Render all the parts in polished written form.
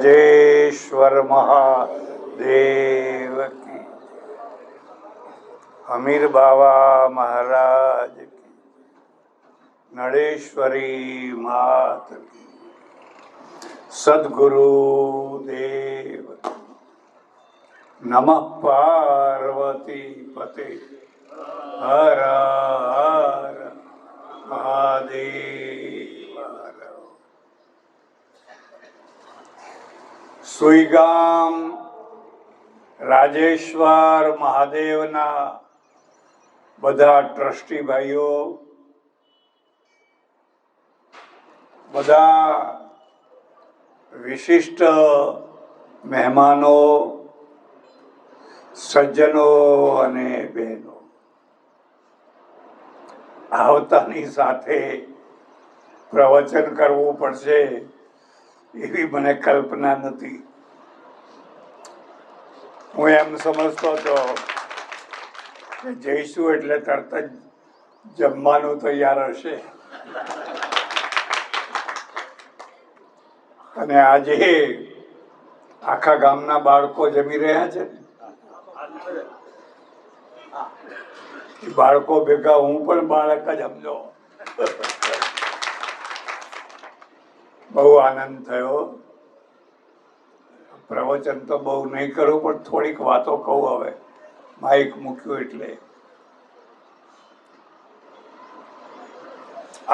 જેશ્વર મહાદેવ કી, અમીર બાવા મહારાજ કી, નળેશ્વરી માત કી, સદગુરુ દેવ નમઃ પાર્વતી પતે હર હર મહાદેવ. સુઈગામ રાજેશ્વર મહાદેવના બધા ટ્રસ્ટી ભાઈઓ, બધા વિશિષ્ટ મહેમાનો, સજ્જનો અને બહેનો, આવતાની સાથે પ્રવચન કરવું પડશે એવી મને કલ્પના નથી. હું એમ સમજતો હતો કે જઈશું એટલે તરત જ જમવાનું તૈયાર હશે, અને આજે આખા ગામના બાળકો જમી રહ્યા છે. બાળકો ભેગા હું પણ બાળક જ સમજો. બહુ આનંદ થયો. પ્રવચન તો બહુ નહીં કરું, પણ થોડીક વાતો કહું. હવે માઇક મૂક્યું એટલે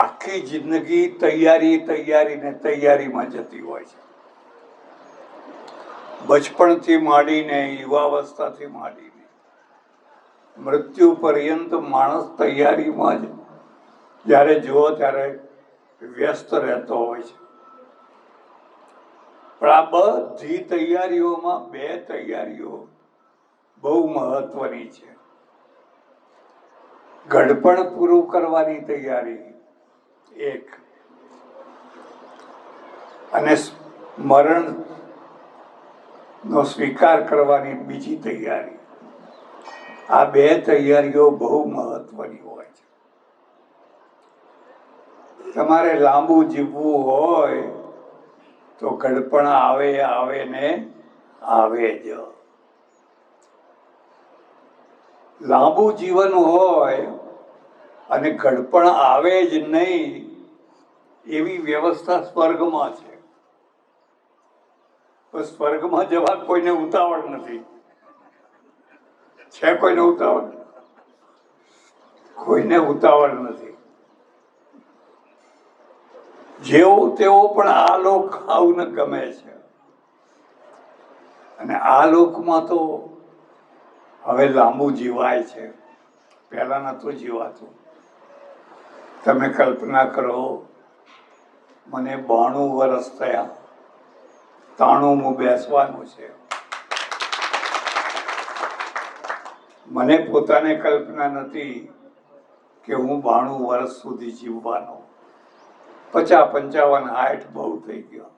આખી જિંદગી તૈયારીમાં જતી હોય છે. બચપણથી માંડીને યુવાવસ્થાથી માંડીને મૃત્યુ પર્યંત માણસ તૈયારીમાં જ જ્યારે જુઓ ત્યારે વ્યસ્ત રહેતો હોય છે. પણ આ બધી તૈયારીઓમાં બે તૈયારીઓ બહુ મહત્વની છે. ઘડપણ પૂરું કરવાની તૈયારી એક, અને મરણ નો સ્વીકાર કરવાની બીજી તૈયારી. આ બે તૈયારીઓ બહુ મહત્વની હોય છે. તમારે લાંબુ જીવવું હોય તો ઘડપણ આવે ને આવે જ. લાંબુ જીવન હોય અને ઘડપણ આવે જ નહીં એવી વ્યવસ્થા સ્વર્ગમાં છે. સ્વર્ગમાં જવા કોઈને ઉતાવળ નથી. છે કોઈને ઉતાવળ? કોઈને ઉતાવળ નથી. જેવો તેવો પણ આ લોક આવું ગમે છે. અને આ લોકમાં તો હવે લાંબુ જીવાય છે, પહેલા નતું જીવાતું. તમે કલ્પના કરો, મને 92 વર્ષ થયા, 93 બેસવાનું છે. મને પોતાને કલ્પના નથી કે હું 92 વર્ષ સુધી જીવવાનો. 50, 55, 60 બહુ થઈ ગયો.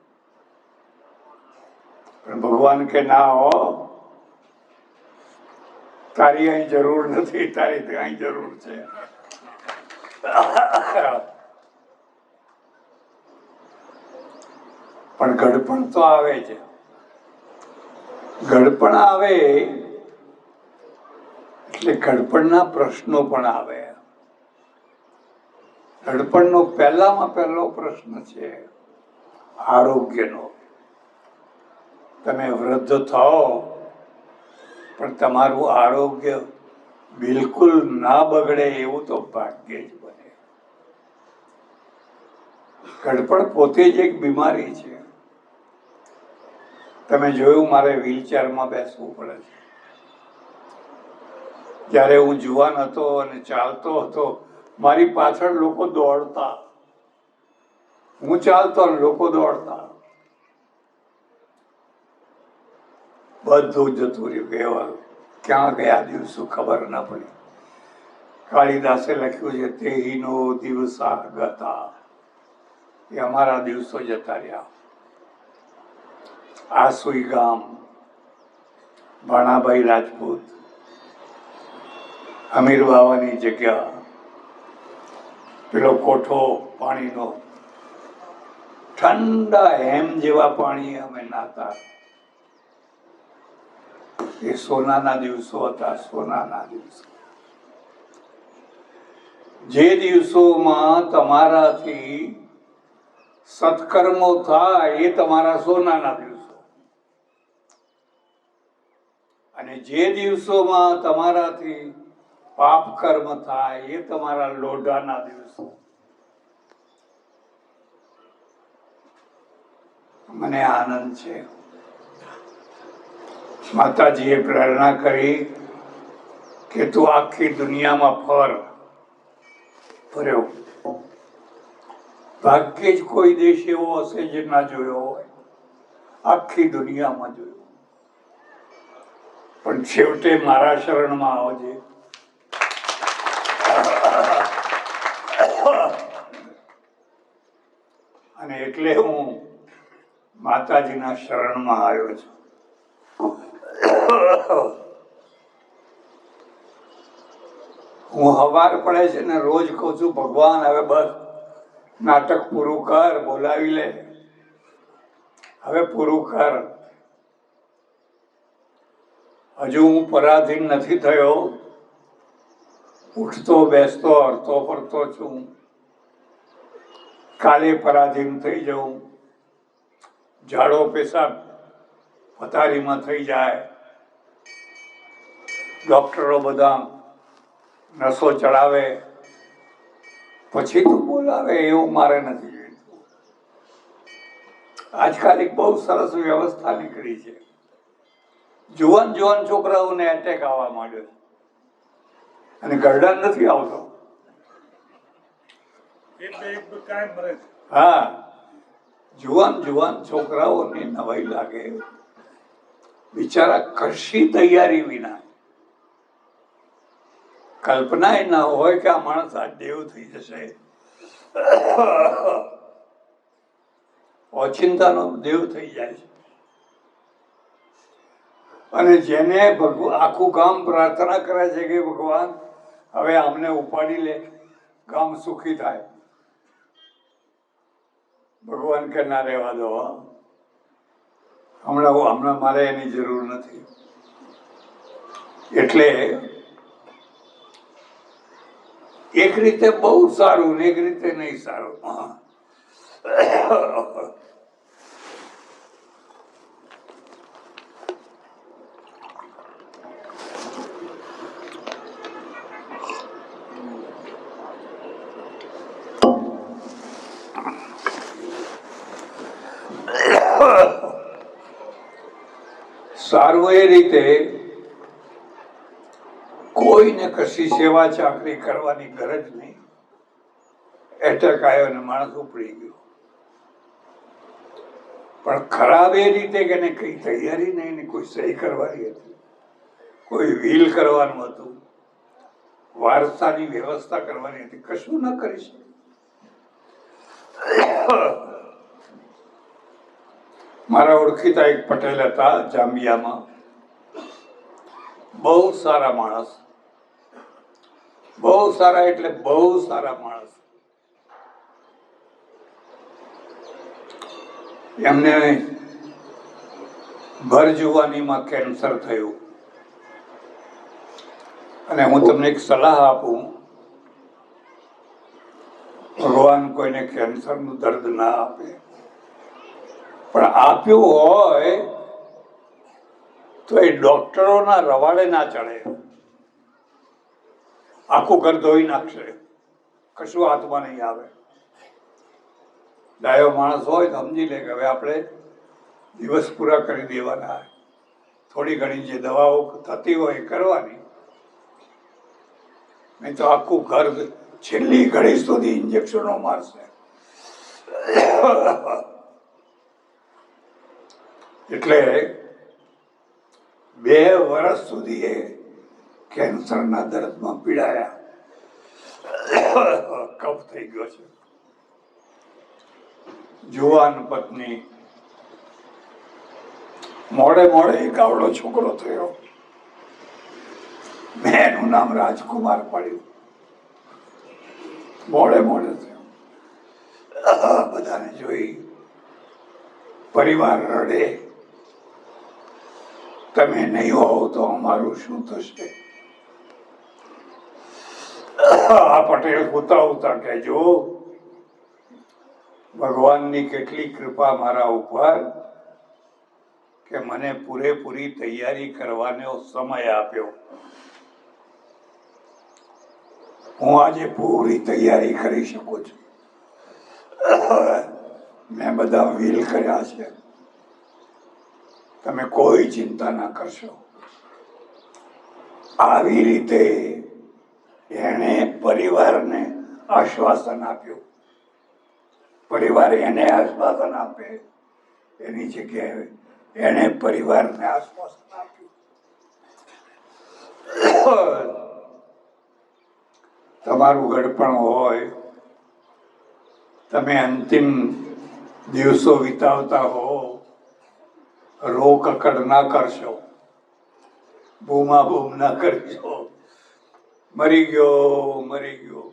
પણ ભગવાન કે ના હો, તારી અહીં જરૂર નથી, તારી ત્યાં જરૂર છે. પણ ઘડપણ તો આવે છે. ઘડપણ આવે એટલે ઘડપણના પ્રશ્નો પણ આવે. ઘડપણનો પહેલામાં પહેલો પ્રશ્ન છે આરોગ્યનો. તમે વૃદ્ધ થાઓ પણ તમારું આરોગ્ય બિલકુલ ના બગડે એવું તો ભાગ્યે જ બને. ઘડપણ પોતે જ એક બીમારી છે. તમે જોયું, મારે વ્હીલચેરમાં બેસવું પડે છે. જ્યારે હું જુવાન હતો અને ચાલતો હતો, મારી પાછળ લોકો દોડતા. હું ચાલતો અને લોકો દોડતા. બધું જતું રહ્યું. કહેવા ક્યાં ગયા દિવસો ખબર ના પડી. કાળીદાસે લખ્યું છે, તેહીનો દિવસા ગતા. એ અમારા દિવસો જતા રહ્યા. આ સુઈગામ, ભાણાભાઈ રાજપૂત, અમીર બાવાની જગ્યા, પેલો કોઠો પાણીનો, ઠંડા હેમ જેવા પાણી અમે નાતા. એ સોનાના દિવસો હતા, સોનાના દિવસો. જે દિવસોમાં તમારાથી સત્કર્મો થાય એ તમારા સોનાના દિવસો, અને જે દિવસોમાં તમારાથી પાપ કર્મ થાય એ તમારા લોઢાના દિવસો. મને આનંદ છે, માતાજીએ પ્રેરણા કરી કે તું આખી દુનિયામાં ફર્યો. ભાગ્યે જ કોઈ દેશ એવો હશે જે ના જોયો હોય, આખી દુનિયામાં જોયો. પણ છેવટે મારા શરણમાં આવજે. અને એટલે હું માતાજીના શરણમાં આવ્યો છું. હું હવાર પડે છે ને રોજ કહું છું, ભગવાન હવે બસ નાટક પૂરું કર, બોલાવી લે, હવે પૂરું કર. હજુ હું પરાધીન નથી થયો, ઉઠતો બેસતો હરતો ફરતો છું. કાલે પરાધીન થઈ જાઉં, ઝાડો પેશાબ પથારીમાં થઈ જાય, ડોક્ટરો બધા નસો ચડાવે, પછી તું બોલાવે, એવું મારે નથી જોઈતું. આજકાલ એક બહુ સરસ વ્યવસ્થા નીકળી છે. જુવાન છોકરાઓને એટેક આવવા માંડ્યો છે, અને ગરડા નથી આવતો. હા, જુવાન છોકરાઓને નવાઈ લાગે, બિચારા કશી તૈયારી વિના, કલ્પના ના હોય કે આ માણસ આ દેવ થઈ જશે. ઓચિંતાનો દેવ થઈ જાય છે. અને જેને આખું ગામ પ્રાર્થના કરે છે કે ભગવાન હવે અમને ઉપાડી લે, ગામ સુખી થાય. ભગવાન કે ના રહેવા દો, હમણાં મારે એની જરૂર નથી. એટલે એક રીતે બહુ સારું ને એક રીતે નહીં સારું. સારું એ રીતે કોઈને કશી સેવા ચાકરી કરવાની ગરજ નહીં. એટેક આવ્યો ને માણસ ઉપડી ગયો. પણ ખરાબ એ રીતે કે કઈ તૈયારી નહીં, કોઈ સહી કરવાની હતી, કોઈ વિલ કરવાનું હતું, વારસાની વ્યવસ્થા કરવાની હતી, કશું ન કરી શકે. મારા ઓળખીતા એક પટેલ હતા જાંબિયામાં, બહુ સારા માણસ, બહુ સારા એટલે બહુ સારા માણસ. એમને ભર જુવાનીમાં કેન્સર થયું. અને હું તમને એક સલાહ આપું, ભગવાન કોઈને કેન્સરનું દર્દ ના આપે, પણ આપ્યું હોય તો એ ડોક્ટરોના રવાડે ના ચડે. આખું ઘર ધોઈ નાખશે, કશું હાથમાં નહીં આવે. ડાયો માણસ હોય તો સમજી લે કે હવે આપણે દિવસ પૂરા કરી દેવાના, થોડી ઘણી જે દવાઓ થતી હોય એ કરવાની, નહીં તો આખું ઘર છેલ્લી ઘડી સુધી ઇન્જેક્શનો મારશે. એટલે 2 વર્ષ સુધી એ કેન્સરના દર્દમાં પીડાયા. કફ થઈ ગયો છે. જુવાન પત્ની, મોડે એક આવડો છોકરો થયો. મેં એનું નામ રાજકુમાર પાડ્યું. મોડે થયો. બધાને જોઈ પરિવાર રડે, તમે નહીં હોવ તો અમારું શું થશે? આ પટેલ હોતા હોતા કહેજો, ભગવાનની કેટલી કૃપા મારા ઉપર કે મને પૂરેપૂરી તૈયારી કરવાનો સમય આપ્યો. હું આજે પૂરી તૈયારી કરી શકું છું. મેં બધા વીલ કર્યા છે. તમે કોઈ ચિંતા ના કરશો. આવી રીતે એને પરિવારને આશ્વાસન આપ્યું. પરિવાર એને આશ્વાસન આપે એની જગ્યાએ એને પરિવારને આશ્વાસન આપ્યું. તમારું ગડપણ હોય, તમે અંતિમ દિવસો વિતાવતા હો, રોકકડ ના કરશો, બૂમાબૂમ ના કરશો, મરી ગયો મરી ગયો,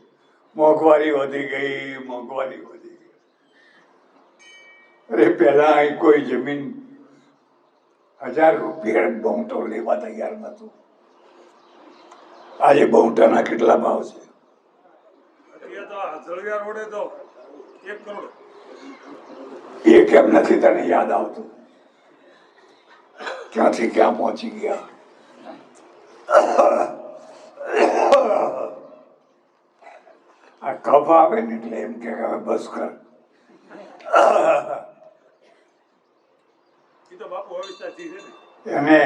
મોંઘવારી વધી ગઈ મોંઘવારી વધી ગઈ. અરે પેલા અહીં કોઈ જમીન 1000 રૂપિયા બોંટો લેવા તૈયાર નતું. આજે બોંટાના કેટલા ભાવ છે? એ કેમ નથી તને યાદ આવતું? ક્યાંથી ક્યાં પહોંચી ગયા? આ કફ આવે ને એટલે એમ કે હવે બસ કર. એને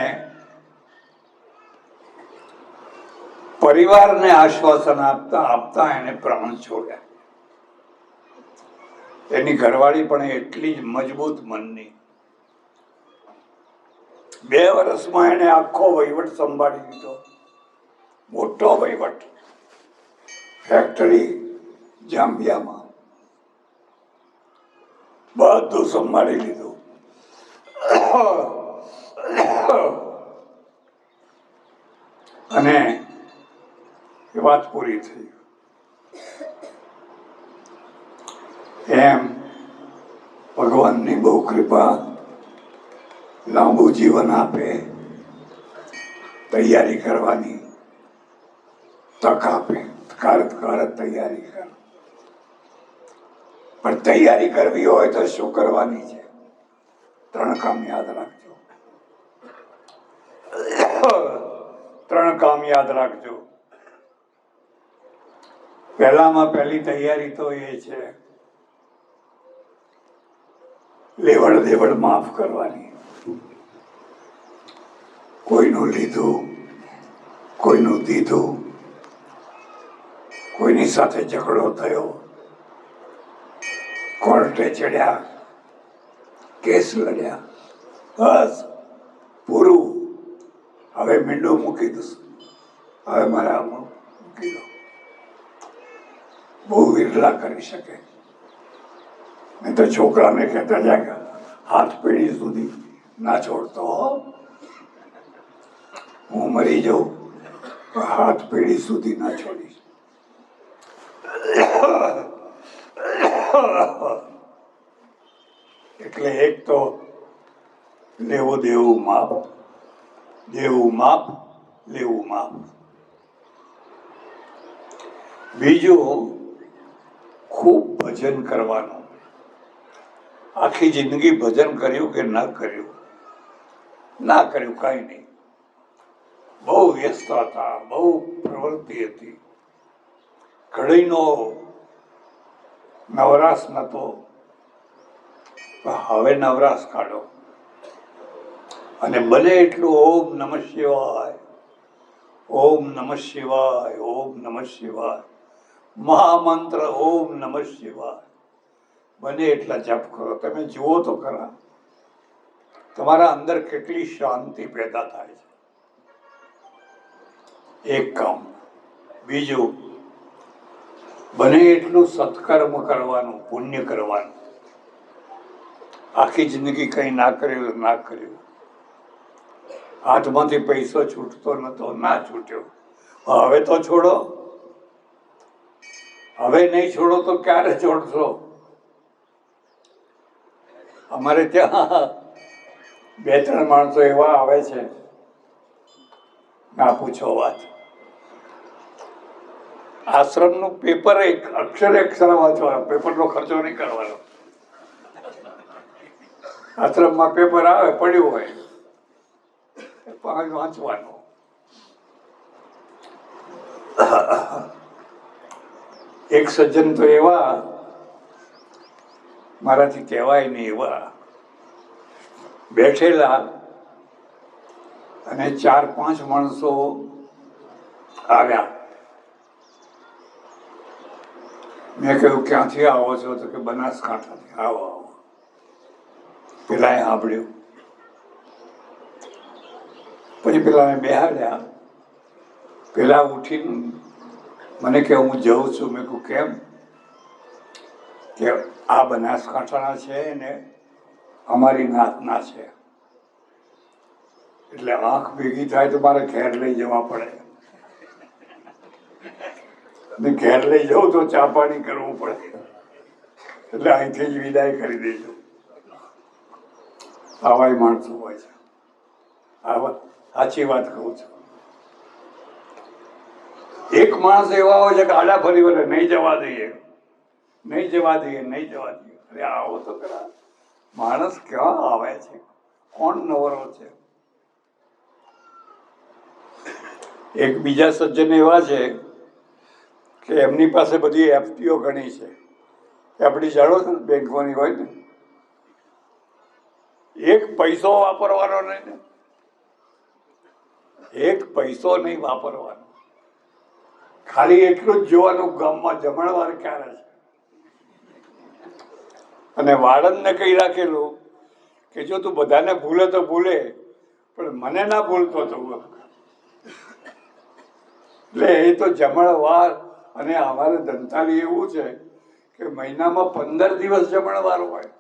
પરિવારને આશ્વાસન આપતા આપતા એને પ્રાણ છોડ્યા. એની ઘરવાળી પણ એટલી જ મજબૂત મનની. 2 વર્ષમાં એને આખો વહીવટ સંભાળી લીધો. મોટો વહીવટ. ફેક્ટરી જાંબિયામાં બધું સંભાળી લીધું. અને એ વાત પૂરી થઈ. એમ ભગવાનની બહુ કૃપા, લાંબુ જીવન આપે, તૈયારી કરવાની તક આપે. તૈયારી કર. પણ તૈયારી કરવી હોય તો શું કરવાની છે? 3 કામ યાદ રાખજો. 3 કામ યાદ રાખજો. પહેલામાં પહેલી તૈયારી તો એ છે લેવડ દેવડ માફ કરવાની. કોઈનું લીધું, કોઈનું દીધું, કોઈની સાથે ઝઘડો થયો, કોર્ટે ચડ્યા, કેસ લડ્યા, બસ પૂરું. હવે મીંડું મૂકી દઉં, હવે મારા મૂકી દો. બહુ વિરલા કરી શકે. મેં તો છોકરાને કહેતા જાય હાથ પેઢી સુધી ના છોડતો હો. હું મરી જાઉં હાથ પેઢી સુધી ના છોડીશ. એટલે એક તો લેવું દેવું માપ, દેવું માપ, લેવું માપ. બીજું ખૂબ ભજન કરવાનું. આખી જિંદગી ભજન કર્યું કે ના કર્યું? ના કર્યું, કઈ નહીં. બહુ વ્યસ્ત હતા, બહુ પ્રવૃત્તિ હતી, ઘડીનો નવરાશ નતો. હવે નવરાશ કાઢો અને બને એટલું ઓમ નમઃ શિવાય, ઓમ નમઃ શિવાય, ઓમ નમઃ શિવાય, મહામંત્ર ઓમ નમઃ શિવાય બને એટલા જપ કરો. તમે જુઓ તો ખરા તમારા અંદર કેટલી શાંતિ પેદા થાય છે. એક કામ. બીજું, બને એટલું સત્કર્મ કરવાનું, પુણ્ય કરવાનું. આખી જિંદગી કઈ ના કર્યું ના કર્યું. હાથમાંથી પૈસો છૂટતો નતો, ના છૂટ્યો. હવે તો છોડો. હવે નહીં છોડો તો ક્યારે છોડશો? અમારે ત્યાં 2-3 માણસો એવા આવે છે, ના પૂછો વાત. આશ્રમનું પેપર અક્ષરે વાંચવાનો, પેપરનો ખર્ચો નહીં કરવાનો. આશ્રમમાં પેપર આવે પડ્યું હોય વાંચવાનું. એક સજ્જન તો એવા, મારાથી કહેવાય નહીં એવા, બેઠેલા અને 4-5 માણસો આવ્યા. મેં કહ્યું ક્યાંથી આવો છો? તો કે બનાસકાંઠાથી. આવો આવો. પેલા સાંભળ્યું, પછી પેલા બેહાડ્યા. પેલા ઉઠીને મને કે હું જઉં છું. મેં કહ્યું કેમ? કે આ બનાસકાંઠાના છે ને અમારી નાતના છે, એટલે આંખ ભેગી થાય તો મારે ઘેર લઈ જવા પડે, ને ઘેર લઈ જવું તો ચા પાણી કરવું પડે, એટલે અહીંથી જ વિદાય કરી દેજો. આવા માણસો હોય છે. આવા સાચી વાત કહું છું. એક માણસ એવા હોય છે કે આડા ફરી વળે, નહીં જવા દઈએ, નહીં જવા દઈએ, નહીં જવા દઈએ. અરે આવો તો ખરા, માણસ ક્યાં આવે છે? કોણ નવરો છે? એક બીજા સજ્જન એવા છે કે એમની પાસે બધી એફડીઓ ઘણી છે. એફડી જાણો છો ને, બેંકોની હોય ને, એક પૈસો વાપરવાનો નહીં ને, એક પૈસો નહીં વાપરવાનો. ખાલી એટલું જ જોવાનું ગામમાં જમણવાર ક્યારે છે. અને વાળંદને કહી રાખેલું કે જો તું બધાને ભૂલે તો ભૂલે, પણ મને ના ભૂલતો તો. એટલે એ તો જમણવાર. અને અમારે ધંતાલી એવું છે કે મહિનામાં 15 દિવસ જમણવાર હોય.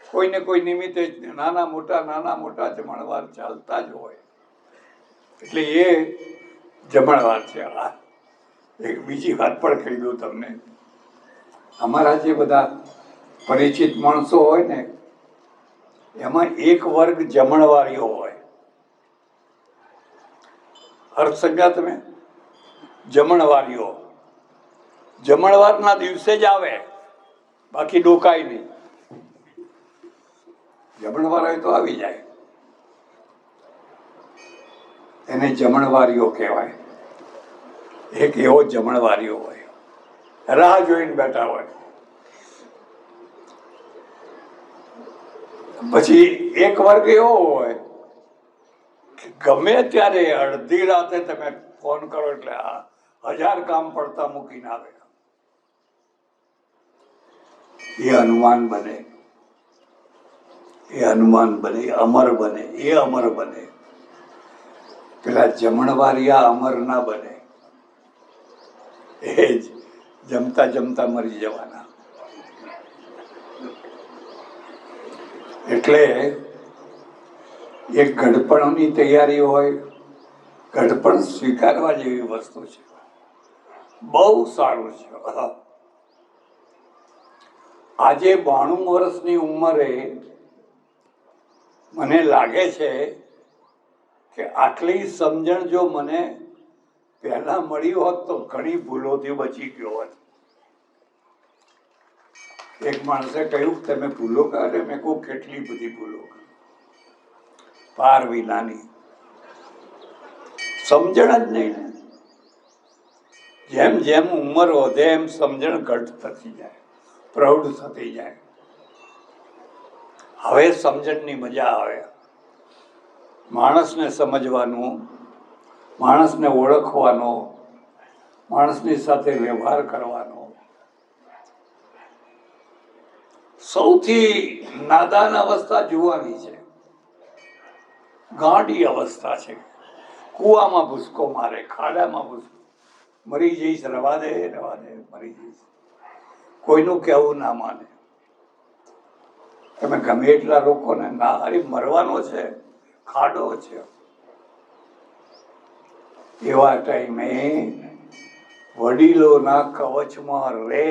કોઈને કોઈ નિમિત્તે નાના મોટા જમણવાર ચાલતા જ હોય. એટલે એ જમણવાર છે. એક બીજી વાત પણ કહી દઉં તમને. અમારા જે બધા પરિચિત માણસો હોય ને, એમાં એક વર્ગ જમણવારીઓ હોય. અર્થ સમજ્યા તમે? જમણવારીઓ જમણવારના દિવસે જ આવે, બાકી ડોકાય નહીં. જમણવાર હોય તો આવી જાય. એને જમણવારીઓ કહેવાય. એક એવો જમણવારીઓ હોય, રાહ જોઈને બેઠા હોય. પછી એક વર્ગ એવો હોય કે ગમે ત્યારે અડધી રાતે તમે ફોન કરો એટલે 1000 કામ પડતા મૂકીને આવે. એ હનુમાન બને, એ હનુમાન બને, અમર બને, એ અમર બને. પેલા જમણવારિયા અમર ના બને. એ જ જમતા જમતા મરી જવાના. એટલે એક ઘડપણની તૈયારી હોય. ઘડપણ સ્વીકારવા જેવી વસ્તુ છે, બહુ સારું છે. આજે 92 વર્ષની ઉંમરે મને લાગે છે કે આટલી સમજણ જો મને પહેલા મળી હોત તો ઘણી ભૂલોથી બચી ગયો હોત. એક માણસે કહ્યું તમે ભૂલો કરે? મેં કહું કેટલી બધી ભૂલો, પાર વિનાની. સમજણ જ નહીં ને. જેમ જેમ ઉંમર વધે એમ સમજણ ઘટ થતી જાય, પ્રૌઢ થતી જાય. હવે સમજણની મજા આવે. માણસને સમજવાનું, માણસને ઓળખવાનો, માણસની સાથે વ્યવહાર કરવાનો. સૌથી નાદાન અવસ્થા જુવાની છે, ગાંડી અવસ્થા છે. કૂવામાં ભૂસકો મારે, ખાડામાં ભૂસકો, મરી જઈશ, રવા દે, મરી જઈશ. કોઈનું કહેવું ના માને. તમે ગમે એટલા લોકોને ના, અરે મરવાનો છે, ખાડો છે. એવા ટાઈમે વડીલોના કવચમાં રે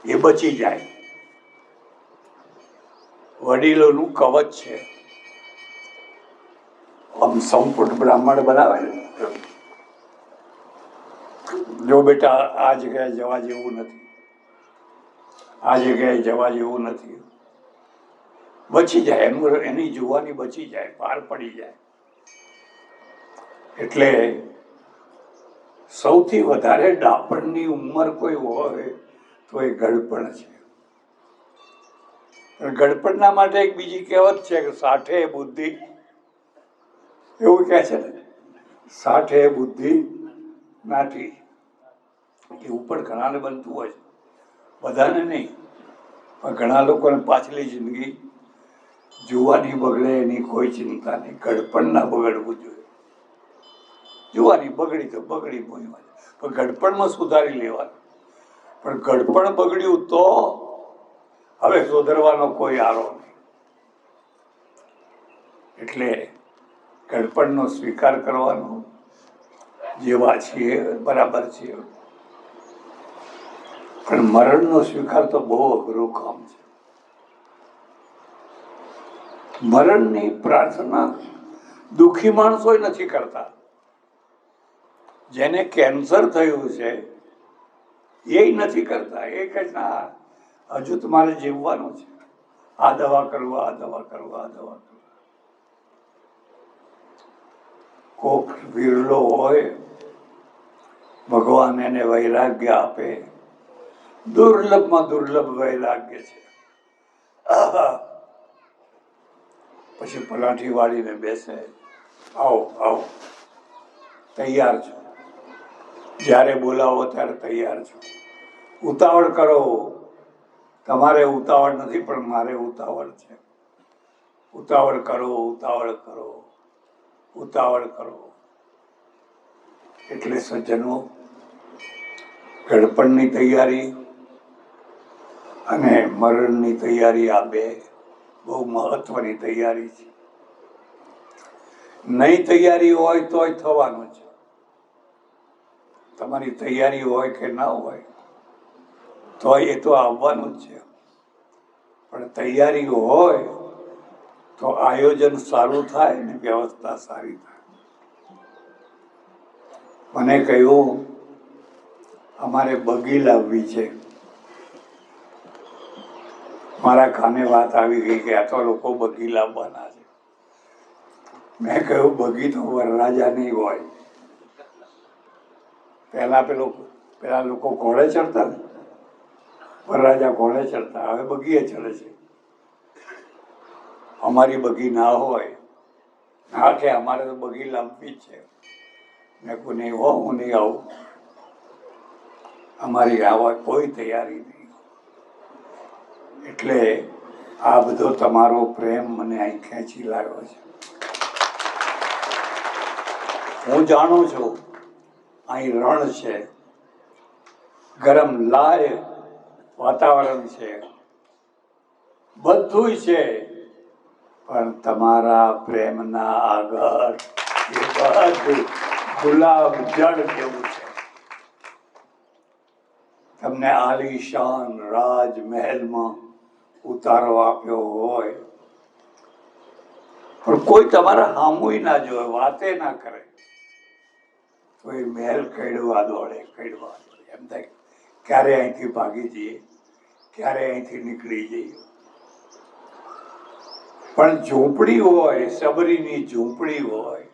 એ બચી જાય. વડીલોનું કવચ છે. આમ સંપુટ બ્રાહ્મણ બનાવે ને, જો બેટા આ જગ્યાએ જવા જેવું નથી, આ જગ્યાએ જવા જેવું નથી, બચી જાય એની જોવાની બચી જાય, પાર પડી જાય. એટલે સૌથી વધારે ડાપણની ઉંમર કોઈ હોય તો એ ગળપણ છે. ગળપણના માટે એક બીજી કહેવત છે કે સાઠે બુદ્ધિ, એવું કહે છે ને, સાઠે બુદ્ધિ નાઠી. એવું પણ ઘણાને બનતું હોય છે, બધાને નહીં, પણ ઘણા લોકોને પાછલી જિંદગી જોવાની બગડે એની કોઈ ચિંતા નહીં, ગળપણ ના બગડવું જોઈએ. જોવાની બગડી તો બગડી, પણ ગળપણમાં સુધારી લેવાનું. પણ ગળપણ બગડ્યું તો હવે સુધરવાનો કોઈ આરો નહીં. એટલે ગળપણનો સ્વીકાર કરવાનો, જેવા છીએ બરાબર છીએ. પણ મરણનો સ્વીકાર તો બહુ અઘરું કામ છે. મરણની પ્રાર્થના દુઃખી માણસો નથી કરતા. જેને કેન્સર થયું છે એ નથી કરતા. એ કહે ના, હજુ તમારે જીવવાનું છે, આ દવા કરવા, આ દવા કરવા, આ દવા કરવા. કોક વિરલો હોય, ભગવાન એને વૈરાગ્ય આપે, દુર્લભમાં દુર્લભ વૈરાગ્ય છે. પછી પલાઠી વાળીને બેસે, આવો આવો, તૈયાર છો, જ્યારે બોલાવો ત્યારે તૈયાર છો, ઉતાવળ કરો. તમારે ઉતાવળ નથી, પણ મારે ઉતાવળ છે. ઉતાવળ કરો, ઉતાવળ કરો, ઉતાવળ કરો. એટલે સજ્જનો, ગળપણની તૈયારી અને મરણની તૈયારી, આ બે બહુ મહત્વની તૈયારી છે. નહીં તૈયારી હોય તોય થવાનું છે. તમારી તૈયારી હોય કે ના હોય તો એ તો આવવાનું જ છે. પણ તૈયારી હોય તો આયોજન સારું થાય ને વ્યવસ્થા સારી થાય. મને કહ્યું અમારે બગી લાવવી છે. મારા કાને વાત આવી ગઈ કે આ તો લોકો બગી લાવવાના છે. મેં કહ્યું બગી તો વરરાજાની હોય. પેલા લોકો ઘોડે ચડતા ને, વરરાજા ઘોડે ચડતા, હવે બગીએ ચડે છે. અમારી બગી ના હોય. હા કે અમારે તો બગી લાવવી જ છે. મેં કહું નહીં હો, હું નહીં આવું. અમારી આવા કોઈ તૈયારી નહીં. એટલે આ બધો તમારો પ્રેમ મને અહીં ખેંચી લાવ્યો છે. હું જાણું છું અહીં રણ છે, ગરમ લાય વાતાવરણ છે, બધું છે, પણ તમારા પ્રેમના આગળ એ બધું ગુલાબ જળ જેવું છે. તમને આલીશાન રાજમહેલમાં ઉતારો આપ્યો હોય, પણ કોઈ તમારા હામુય ના જોવે, વાતે ના કરે, તો એ મહેલ કડવા દોડે, કડવા દોડે. એમ થાય ક્યારે અહીંથી ભાગી જઈએ, ક્યારે અહીંથી નીકળી જઈએ. પણ ઝૂંપડી હોય, સબરીની ઝૂંપડી હોય,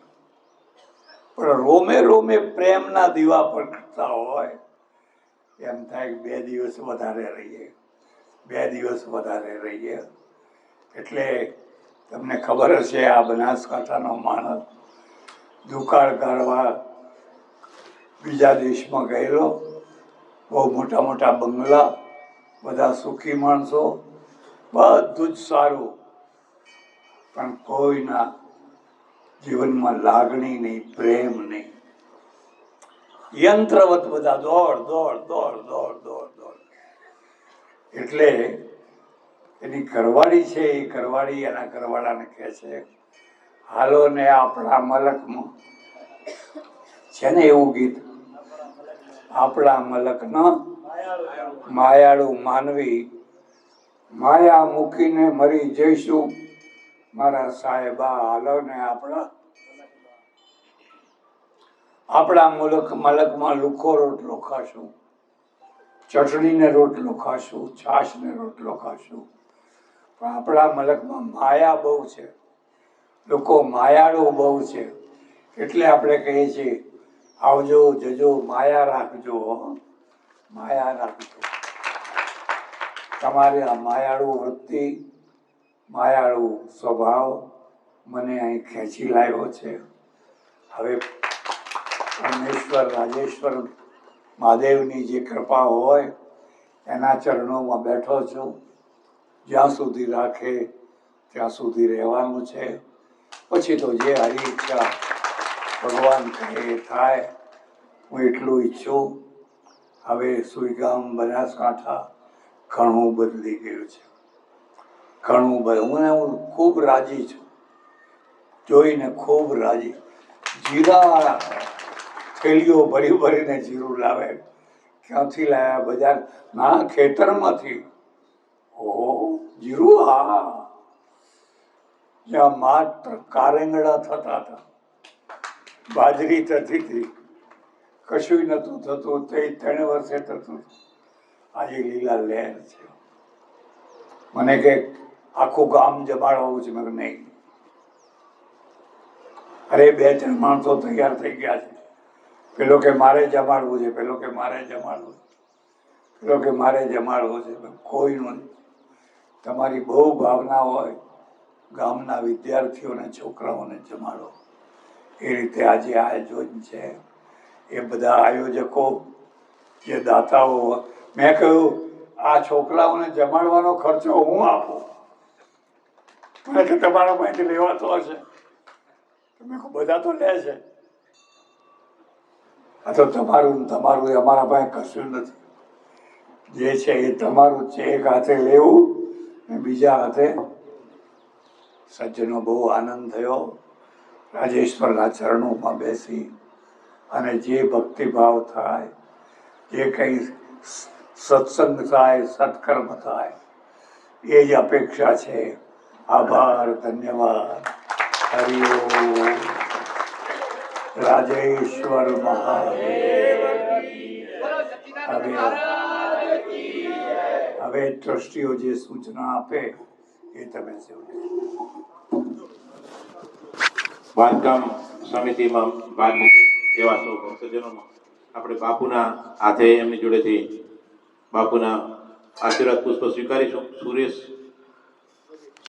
પણ રોમે રોમે પ્રેમના દીવા પ્રગટતા હોય, એમ થાય 2 દિવસ વધારે રહીએ, 2 દિવસ વધારે રહીએ. એટલે તમને ખબર હશે, આ બનાસકાંઠાનો માણસ દુકાળ કાઢવા બીજા દેશમાં ગયેલો, બહુ મોટા મોટા બંગલા, બધા સુખી માણસો, બધું જ સારું, પણ કોઈના જીવનમાં લાગણી નહીં, પ્રેમ નહીં. યંત્રવત બધા દોડ દોડ દોડ દોડ દોડ દોડ. એટલે એની ઘરવાળી છે, એ ઘરવાળી એના ઘરવાળાને કહે છે, હાલો ને આપણા મલકમાં છે ને એવું ગીત, આપણા મલકના માયાળુ માનવી માયા મૂકીને મરી જઈશું, મારા સાહેબા હાલો ને આપણા મલકમાં લુખો રોટલો ખાશું, ચટણીને રોટલો ખાશું, છાશને રોટલો ખાશું. પણ આપણા મલકમાં માયા બહુ છે, લોકો માયાળુ બહુ છે. એટલે આપણે કહીએ છીએ આવજો જજો માયા રાખજો, માયા રાખજો. તમારી આ માયાળુ વૃત્તિ, માયાળુ સ્વભાવ મને અહીં ખેંચી લાવ્યો છે. હવે પરમેશ્વર રાજેશ્વર મહાદેવની જે કૃપા હોય એના ચરણોમાં બેઠો છું. જ્યાં સુધી રાખે ત્યાં સુધી રહેવાનું છે. પછી તો જે હરી ઈચ્છા ભગવાન કહે એ થાય. હું એટલું ઈચ્છું. હવે સુઈગામ બનાસકાંઠા ઘણું બદલી ગયું છે, ઘણું હું ખૂબ રાજી છું, જોઈને ખૂબ રાજી. જીરાવાળા થેલીઓ ભરી ભરીને જીરું લાવે. ક્યાંથી લાવ્યા? બજાર ના, ખેતરમાંથી. ઓહો, જીરું! હા, જ્યાં માત્ર કારેંગડા થતા હતા, બાજરી થતી હતી, કશું નતું થતું. તે 3 વર્ષે થતું. આજે લીલા લહેર છે. મને કે આખું ગામ જમાડવું છે. મેં નહીં, અરે 2-3 માણસો તૈયાર થઈ ગયા છે. પેલો કે મારે જમાડવું છે, પેલો કે મારે જમાડવું છે, પેલો કે મારે જમાડવું છે. કોઈનું નહીં. તમારી બહુ ભાવના હોય ગામના વિદ્યાર્થીઓને, છોકરાઓને જમાડો. એ રીતે આજે આયોજન છે. એ બધા આયોજકો, જે દાતાઓ, મેં કહ્યું આ છોકરાઓને જમાડવાનો ખર્ચો હું આપું. મને કે તમારા પાસેથી લેવાતો હશે. તમે બધા તો લે છે. આ તો તમારું અમારા પાસે કશું નથી. જે છે એ તમારું છે. એક હાથે લેવું ને બીજા હાથે. સજ્જનો બહુ આનંદ થયો રાજેશ્વરના ચરણોમાં બેસી. અને જે ભક્તિભાવ થાય, જે કંઈ સત્સંગ થાય, સત્કર્મ થાય, એ જ અપેક્ષા છે. આભાર, ધન્યવાદ. હરિઓમ. રાજેશ્વર મહાદેવ. હવે ટ્રસ્ટીઓ જે સૂચના આપે એ તમે બાંધકામ સમિતિમાં ભાગ લીધો એવા સૌ ભક્તજનોમાં આપણે બાપુના હાથે એમની જોડેથી બાપુના આશીર્વાદ પુષ્પ સ્વીકારીશું. સુરેશ